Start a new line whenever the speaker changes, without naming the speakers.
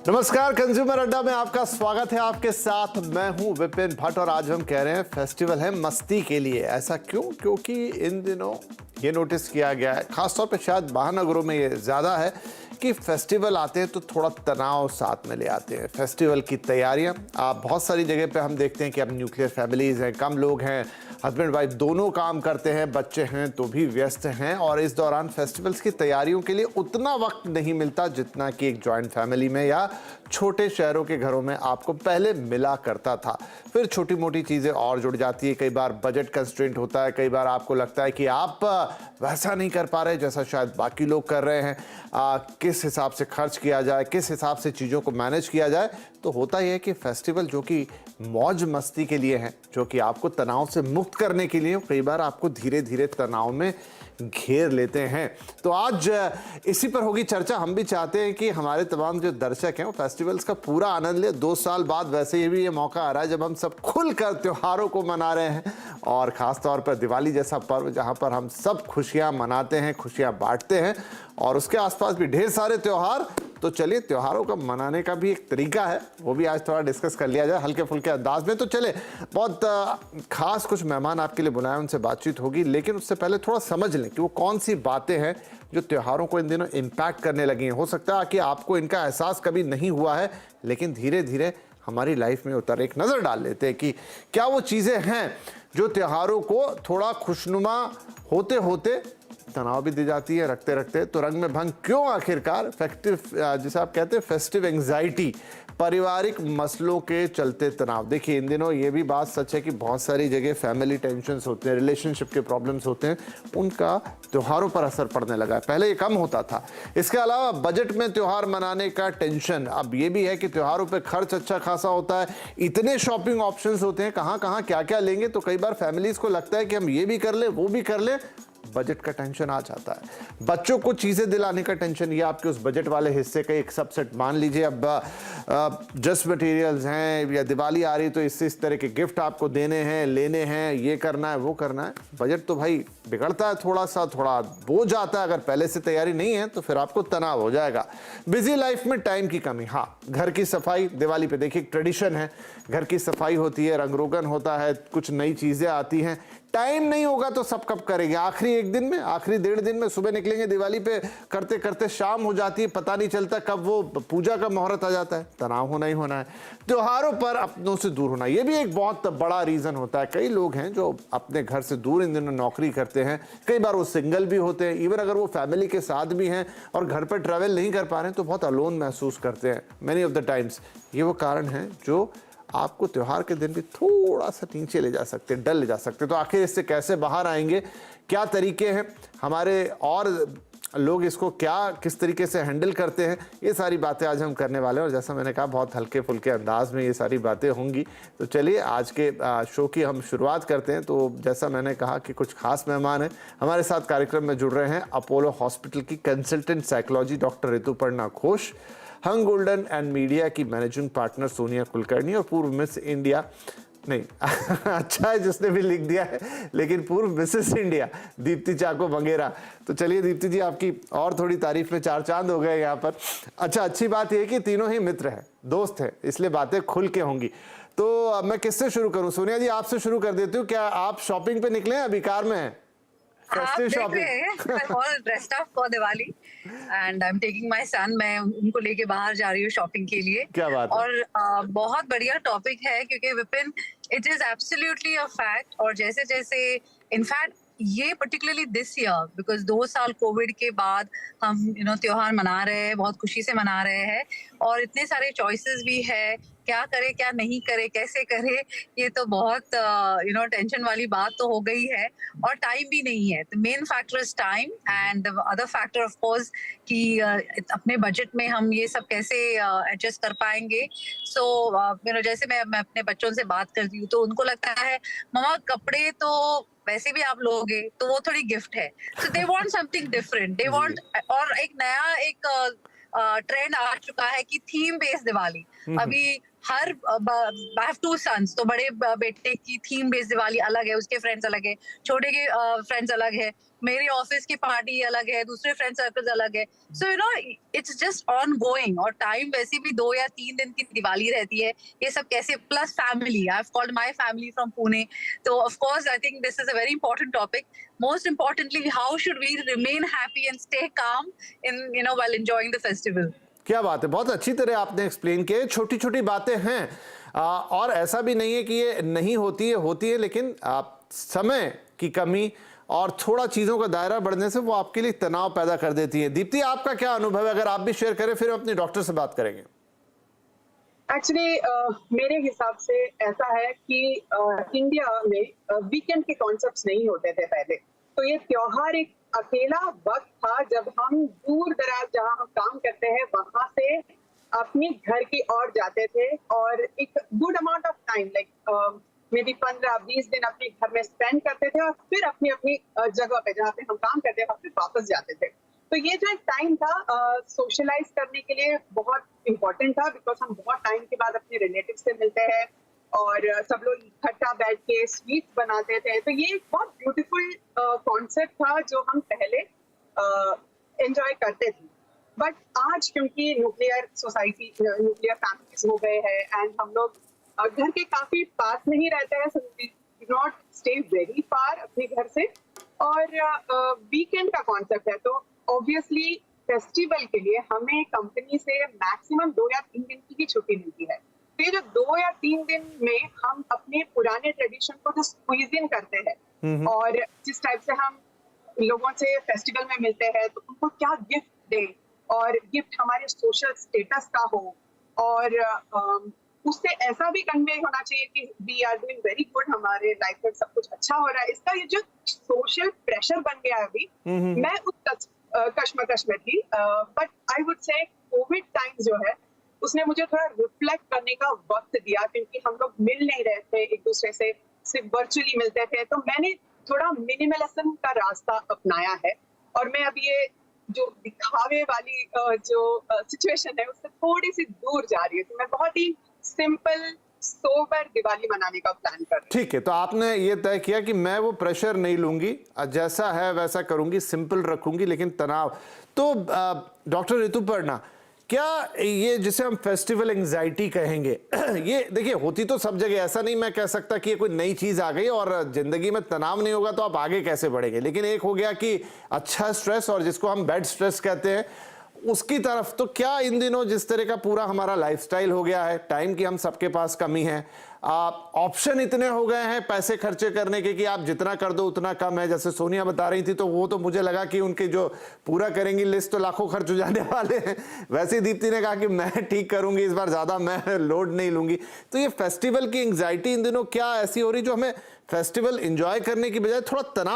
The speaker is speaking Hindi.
नमस्कार, कंज्यूमर अड्डा में आपका स्वागत है। आपके साथ मैं हूं विपिन भट्ट और आज हम कह रहे हैं फेस्टिवल है मस्ती के लिए। ऐसा क्यों? क्योंकि इन दिनों ये नोटिस किया गया है, खासतौर पे शायद महानगरों में ये ज़्यादा है कि फेस्टिवल आते हैं तो थोड़ा तनाव साथ में ले आते हैं। फेस्टिवल की तैयारियां आप बहुत सारी जगह पे हम देखते हैं कि अब न्यूक्लियर फैमिलीज़ हैं, कम लोग हैं, हस्बैंड वाइफ दोनों काम करते हैं, बच्चे हैं तो भी व्यस्त हैं और इस दौरान फेस्टिवल्स की तैयारियों के लिए उतना वक्त नहीं मिलता जितना कि एक जॉइंट फैमिली में या छोटे शहरों के घरों में आपको पहले मिला करता था। फिर छोटी मोटी चीज़ें और जुड़ जाती है, कई बार बजट कंस्ट्रेंट होता है, कई बार आपको लगता है कि आप वैसा नहीं कर पा रहे जैसा शायद बाकी लोग कर रहे हैं। किस हिसाब से खर्च किया जाए, किस हिसाब से चीज़ों को मैनेज किया जाए। तो होता यह है कि फेस्टिवल जो कि मौज मस्ती के लिए हैं, जो कि आपको तनाव से मुक्त करने के लिए, कई बार आपको धीरे धीरे तनाव में घेर लेते हैं। तो आज इसी पर होगी चर्चा। हम भी चाहते हैं कि हमारे तमाम जो दर्शक हैं वो फेस्टिवल्स का पूरा आनंद ले। 2 साल बाद वैसे ही भी ये मौका आ रहा है जब हम सब खुलकर त्योहारों को मना रहे हैं और ख़ास तौर पर दिवाली जैसा पर्व जहां पर हम सब खुशियां मनाते हैं, खुशियां बांटते हैं और उसके आसपास भी ढेर सारे त्योहार। तो चलिए, त्योहारों का मनाने का भी एक तरीका है, वो भी आज थोड़ा डिस्कस कर लिया जाए हल्के फुल्के अंदाज में। तो चले, बहुत खास कुछ मेहमान आपके लिए बुलाए, उनसे बातचीत होगी, लेकिन उससे पहले थोड़ा समझ लें कि वो कौन सी बातें हैं जो त्योहारों को इन दिनों इम्पैक्ट करने लगी हैं। हो सकता है कि आपको इनका एहसास कभी नहीं हुआ है, लेकिन धीरे धीरे हमारी लाइफ में उतर एक नज़र डाल लेते हैं कि क्या वो चीज़ें हैं जो त्योहारों को थोड़ा खुशनुमा होते होते तनाव भी दी जाती है, रखते रखते तो रंग में भंग क्यों आखिरकार। जिसे आप कहते हैं फेस्टिव एंग्जाइटी, पारिवारिक मसलों के चलते तनाव। देखिए, इन दिनों ये भी बात सच है कि बहुत सारी जगह फैमिली टेंशन्स होते हैं, रिलेशनशिप के प्रॉब्लम्स होते हैं, उनका त्योहारों पर असर पड़ने लगा है। पहले ये कम होता था। इसके अलावा बजट में त्योहार मनाने का टेंशन, अब ये भी है कि त्योहारों पर खर्च अच्छा खासा होता है, इतने शॉपिंग ऑप्शंस होते हैं, कहाँ कहाँ क्या क्या लेंगे। तो कई बार फैमिलीज को लगता है कि हम ये भी कर ले, वो भी कर ले, बजट का टेंशन आ जाता है। बच्चों को चीजें दिलाने का टेंशन, ये आपके उस बजट वाले हिस्से का एक सबसेट। मान लीजिए अब ड्रेस मटेरियल्स हैं या दिवाली आ रही तो इससे इस तरह के गिफ्ट आपको देने हैं, लेने हैं, ये करना है, वो करना है। बजट तो भाई बिगड़ता है, थोड़ा बोझ आता है। अगर पहले से तैयारी नहीं है तो फिर आपको तनाव हो जाएगा। बिजी लाइफ में टाइम की कमी, हाँ, घर की सफाई, दिवाली पे देखिए ट्रेडिशन है, घर की सफाई होती है, रंग रोगन होता है, कुछ नई चीजें आती हैं। टाइम नहीं होगा तो सब कब करेंगे? आखिरी एक दिन में, आखिरी 1.5 दिन में सुबह निकलेंगे दिवाली पे, करते करते शाम हो जाती है, पता नहीं चलता कब वो पूजा का मुहूर्त आ जाता है। तनाव होना ही होना है। त्योहारों पर अपनों से दूर होना, ये भी एक बहुत बड़ा रीजन होता है। कई लोग हैं जो अपने घर से दूर इन दिनों नौकरी करते हैं, कई बार वो सिंगल भी होते हैं, इवन अगर वो फैमिली के साथ भी हैं और घर पर ट्रैवल नहीं कर पा रहे हैं तो बहुत अलोन महसूस करते हैं मेनी ऑफ द टाइम्स। ये वो कारण है जो आपको त्योहार के दिन भी थोड़ा सा नीचे ले जा सकते हैं, डल ले जा सकते हैं। तो आखिर इससे कैसे बाहर आएंगे, क्या तरीके हैं हमारे, और लोग इसको किस तरीके से हैंडल करते हैं, ये सारी बातें आज हम करने वाले हैं। और जैसा मैंने कहा, बहुत हल्के फुल्के अंदाज में ये सारी बातें होंगी। तो चलिए, आज के शो की हम शुरुआत करते हैं। तो जैसा मैंने कहा कि कुछ खास मेहमान हैं हमारे साथ, कार्यक्रम में जुड़ रहे हैं अपोलो हॉस्पिटल की consultant psychology doctor Rituparna Ghosh, hung golden and media की मैनेजिंग पार्टनर सोनिया कुलकर्णी और पूर्व मिस इंडिया नहीं अच्छा है जिसने भी लिख दिया है, लेकिन पूर्व मिसेस इंडिया दीप्ति चाको मंगेरा। तो चलिए दीप्ति जी, आपकी और थोड़ी तारीफ में 4 चांद हो गए यहाँ पर। अच्छा, अच्छी बात यह है कि तीनों ही मित्र हैं, दोस्त हैं, इसलिए बातें खुल के होंगी। तो मैं किससे शुरू करूँ? सोनिया जी, आपसे शुरू कर देती हूँ। क्या आप शॉपिंग पे निकले हैं, अभी कार में हैं?
Festive shopping all dressed up for Diwali and I am taking my son. मैं उनको लेके बाहर जा रही हूँ शॉपिंग के लिए।
क्या बात है?
और बहुत बढ़िया टॉपिक है क्योंकि Vipin, it is absolutely a fact. और जैसे जैसे इनफैक्ट ये पर्टिकुलरली दिस ईयर, बिकॉज 2 साल कोविड के बाद हम त्योहार मना रहे हैं, बहुत खुशी से मना रहे हैं और इतने सारे चॉइसेस भी है, क्या करे क्या नहीं करे, कैसे करे, ये तो बहुत टेंशन वाली बात तो हो गई है। और टाइम भी नहीं है। The main factor is time and the other factor of course कि अपने बजट में हम ये सब कैसे एडजस्ट कर पाएंगे। सो जैसे मैं अपने बच्चों से बात करती हूँ तो उनको लगता है मम्मा कपड़े तो वैसे भी आप लोगे तो वो थोड़ी गिफ्ट है। So they want something different, they want. और एक नया ट्रेंड आ चुका है कि थीम बेस्ड दिवाली। अभी हर आई हैव 2 सन्स, तो बड़े बेटे की थीम बेस्ड दिवाली अलग है, उसके फ्रेंड्स अलग है, छोटे के फ्रेंड्स अलग है, मेरी ऑफिस की पार्टी अलग है, दूसरे फ्रेंड सर्कल्स अलग है। So you know it's just on going, और टाइम वैसे भी 2 या 3 दिन की दिवाली रहती है। ये सब कैसे, plus family, I have called my family from Pune, तो of course I think this is a very important topic. Most importantly, how should we remain happy and stay calm in while enjoying the festival.
क्या बात है, बहुत अच्छी तरह आपने एक्सप्लेन किया। छोटी छोटी बातें हैं और ऐसा भी नहीं है कि ये नहीं होती है, लेकिन समय की कमी और थोड़ा चीज़ों का दायरा बढ़ने से वो आपके लिए तनाव पैदा कर देती है। दीप्ति, आपका क्या अनुभव है? अगर आप भी शेयर करें, फिर अपने डॉक्टर से बात करेंगे।
एक्चुअली मेरे हिसाब से ऐसा है कि इंडिया में वीकेंड के कॉन्सेप्ट्स नहीं होते थे पहले। तो ये त्योहार एक अकेला वक्त था जब हम दूर दराज जहाँ हम काम करते हैं वहां से अपनी घर की ओर जाते थे और एक good amount of time like may be 15-20 दिन अपने घर में स्पेंड करते थे और फिर अपनी अपनी जगह पे जहाँ पे हम काम करते हैं वहाँ पे वापस जाते थे। तो ये जो एक टाइम था सोशलाइज करने के लिए बहुत इम्पोर्टेंट था, बिकॉज हम बहुत टाइम के बाद अपने रिलेटिव से मिलते हैं और सब लोग इकट्ठा बैठ के स्वीट्स बनाते थे। तो ये एक बहुत ब्यूटीफुल कॉन्सेप्ट था जो हम पहले एंजॉय करते थे। बट आज क्योंकि न्यूक्लियर सोसाइटी, न्यूक्लियर फैमिलीज हो गए हैं एंड हम लोग घर के काफी पास नहीं रहते हैं, so we do not stay very far अपने घर से, और वीकेंड का कॉन्सेप्ट है। तो ऑब्वियसली फेस्टिवल के लिए हमें कंपनी से मैक्सिमम 2 या 3 दिन की ही छुट्टी मिलती है। तो ये जो 2 या 3 दिन में हम अपने पुराने ट्रेडिशन को जो स्क्वीज इन करते हैं और जिस टाइप से हम लोगों से फेस्टिवल में मिलते हैं तो उनको क्या गिफ्ट दें और गिफ्ट हमारे सोशल स्टेटस का हो, और उससे ऐसा भी कन्वे होना चाहिए कि we are doing very good, हमारे लाइफ में सब कुछ अच्छा हो रहा है। इसका ये जो सोशल प्रेशर बन गया है अभी, मैं उस कश्मकश में थी, but I would say Covid time जो है उसने मुझे थोड़ा रिफ्लेक्ट करने का वक्त दिया, क्योंकि हम लोग मिल नहीं रहे थे एक दूसरे से, सिर्फ वर्चुअली मिलते थे। तो मैंने थोड़ा मिनिमलिज्म का रास्ता अपनाया है और मैं अब ये जो दिखावे वाली जो सिचुएशन है उससे थोड़ी सी दूर जा रही है। तो मैं बहुत ही सिंपल सोबर दिवाली मनाने का प्लान कर रही हूँ।
ठीक है, तो आपने ये तय किया कि मैं वो प्रेशर नहीं लूंगी, जैसा है वैसा करूंगी, सिंपल रखूंगी, लेकिन तनाव। तो डॉक्टर ऋतुपर्णा, क्या ये जिसे हम फेस्टिवल एंजाइटी कहेंगे, ये देखिए होती तो सब जगह, ऐसा नहीं मैं कह सकता कि ये कोई नई चीज आ गई और जिंदगी में तनाव नहीं होगा तो आप आगे कैसे बढ़ेंगे। लेकिन एक हो गया कि अच्छा स्ट्रेस और जिसको हम बैड स्ट्रेस कहते हैं उसकी तरफ, तो क्या इन दिनों जिस तरह का पूरा हमारा लाइफस्टाइल हो गया है, टाइम की हम सबके पास कमी है, ऑप्शन इतने हो गए हैं पैसे खर्चे करने के कि आप जितना कर दो उतना कम है। जैसे सोनिया बता रही थी तो वो तो मुझे लगा कि उनके जो पूरा करेंगी लिस्ट तो लाखों खर्च हो जाने वाले हैं। वैसे ही दीप्ति ने कहा कि मैं ठीक करूंगी इस बार, ज्यादा मैं लोड नहीं लूंगी। तो ये फेस्टिवल की एंग्जाइटी इन दिनों क्या ऐसी हो रही जो हमें फेस्टिवल एंजॉय करने की बजाय थोड़ा तनाव